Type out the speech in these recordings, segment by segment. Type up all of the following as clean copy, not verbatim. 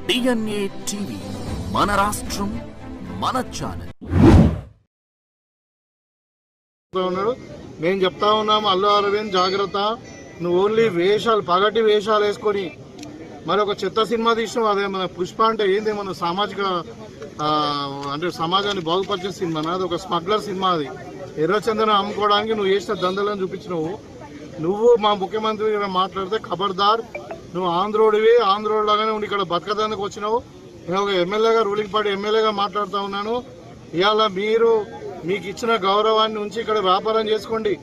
DNA TV మన రాష్ట్రం మన ఛానల్. నేను చెప్తా ఉన్నాము, అల్లు అరవింద్ జాగ్రత్త, నువ్వు ఓన్లీ వేషాలు పగటి వేషాలు వేసుకొని మరి ఒక చెత్త సినిమా తీసినావు. అదే మన పుష్ప అంటే ఏంది, మన సామాజిక అంటే సమాజాన్ని బాగుపరిచే సినిమా, అది ఒక స్మగ్లర్ సినిమా. అది ఎర్రచందనం అమ్ముకోవడానికి నువ్వు చేసిన దందలను చూపించినావు. నువ్వు మా ముఖ్యమంత్రి మాట్లాడితే ఖబర్దార్, నువ్వు ఆంధ్రోడివి, ఆంధ్రోడ్ లాగానే ఉండి ఇక్కడ బతకదానికి వచ్చినావు. నేను ఒక ఎమ్మెల్యేగా, రూలింగ్ పార్టీ ఎమ్మెల్యేగా మాట్లాడుతూ ఉన్నాను. ఇవాళ మీకు ఇచ్చిన గౌరవాన్ని ఉంచి ఇక్కడ వ్యాపారం చేసుకోండి,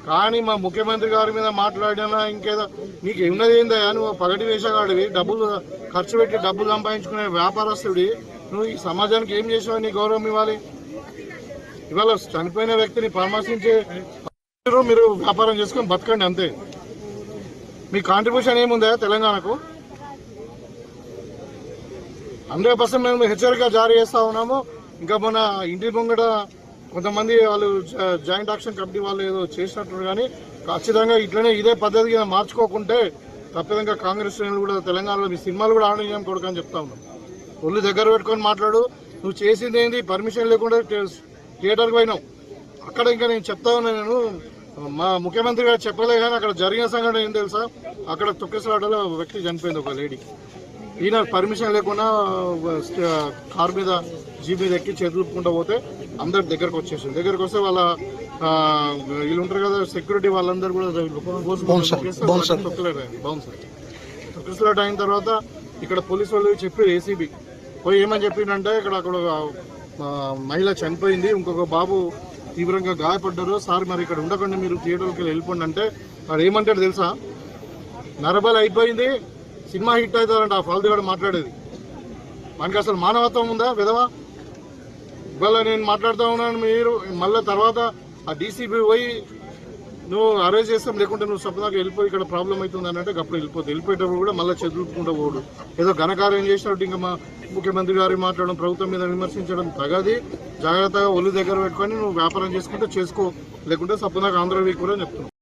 కానీ మా ముఖ్యమంత్రి గారి మీద మాట్లాడినా ఇంకేదో నీకు ఉన్నది ఏందా? నువ్వు పగటి వేషగాడివి, డబ్బులు ఖర్చు పెట్టి డబ్బులు సంపాదించుకునే వ్యాపారస్తుడి, నువ్వు ఈ సమాజానికి ఏం చేసావు? నీ గౌరవం ఇవ్వాలి. ఇవాళ చనిపోయిన వ్యక్తిని పరామర్శించే మీరు వ్యాపారం చేసుకొని బతకండి, అంతే. మీ కాంట్రిబ్యూషన్ ఏముందా తెలంగాణకు? 100% మేము హెచ్చరిక జారీ చేస్తా ఉన్నాము. ఇంకా మన ఇంటి ముంగట కొంతమంది వాళ్ళు జాయింట్ యాక్షన్ కమిటీ వాళ్ళు ఏదో చేసినట్టు, కానీ ఖచ్చితంగా ఇట్లనే ఇదే పద్ధతిగా మార్చుకోకుంటే తప్పదంగా కాంగ్రెస్ కూడా తెలంగాణలో మీ సినిమాలు కూడా ఆడడం కొడుకు అని చెప్తా ఉన్నాం. ఒళ్ళు దగ్గర పెట్టుకొని మాట్లాడు. నువ్వు చేసింది ఏంటి? పర్మిషన్ లేకుండా థియేటర్కి పోయినావు. అక్కడ ఇంకా నేను చెప్తా ఉన్నాను, నేను మా ముఖ్యమంత్రి గారు చెప్పలే, కానీ అక్కడ జరిగిన సంఘటన ఏం తెలుసా? అక్కడ తొక్కిసలాటలో వ్యక్తి చనిపోయింది, ఒక లేడీ. ఈయన పర్మిషన్ లేకుండా కార్ మీద జీప్ మీద ఎక్కి చేతులుపుకుంటూ పోతే అందరు దగ్గరకు వచ్చేసారు. దగ్గరకు వస్తే వాళ్ళ వీళ్ళు ఉంటారు కదా సెక్యూరిటీ, వాళ్ళందరూ కూడా తొక్కిసలాట అయిన తర్వాత ఇక్కడ పోలీసు వాళ్ళు చెప్పి ఏసీబీ పోయి ఏమని చెప్పిందంటే, అక్కడ మహిళ చనిపోయింది, ఇంకొక బాబు తీవ్రంగా గాయపడ్డారు సార్, మరి ఇక్కడ ఉండకుండా మీరు థియేటర్కి వెళ్ళిపోండి అంటే వాడు ఏమంటాడు తెలుసా? నరబలి అయిపోయింది, సినిమా హిట్ అవుతారంట ఆ ఫాల్తుగాడు మాట్లాడేది. మనకి అసలు మానవత్వం ఉందా విధవా? ఇవాళ నేను మాట్లాడుతూ ఉన్నాను, మీరు మళ్ళీ తర్వాత ఆ డీసీబీ పోయి నువ్వు అరెస్ట్ చేస్తాం, లేకుంటే నువ్వు సపదాకా వెళ్ళిపోయి ఇక్కడ ప్రాబ్లం అవుతుంది అని అంటే అప్పుడు వెళ్ళిపోయేటప్పుడు కూడా మళ్ళీ చెదులుకుంటూ పోడు. ఏదో ఘనకార్యం చేసినట్టు ఇంకా మా ముఖ్యమంత్రి గారు మాట్లాడడం, ప్రభుత్వం మీద విమర్శించడం తగది. జాగ్రత్తగా ఒళ్ళు దగ్గర పెట్టుకొని నువ్వు వ్యాపారం చేసుకుంటే చేసుకో, లేకుంటే సపదాకా ఆంధ్ర వీక్ కూడా చెప్తున్నావు.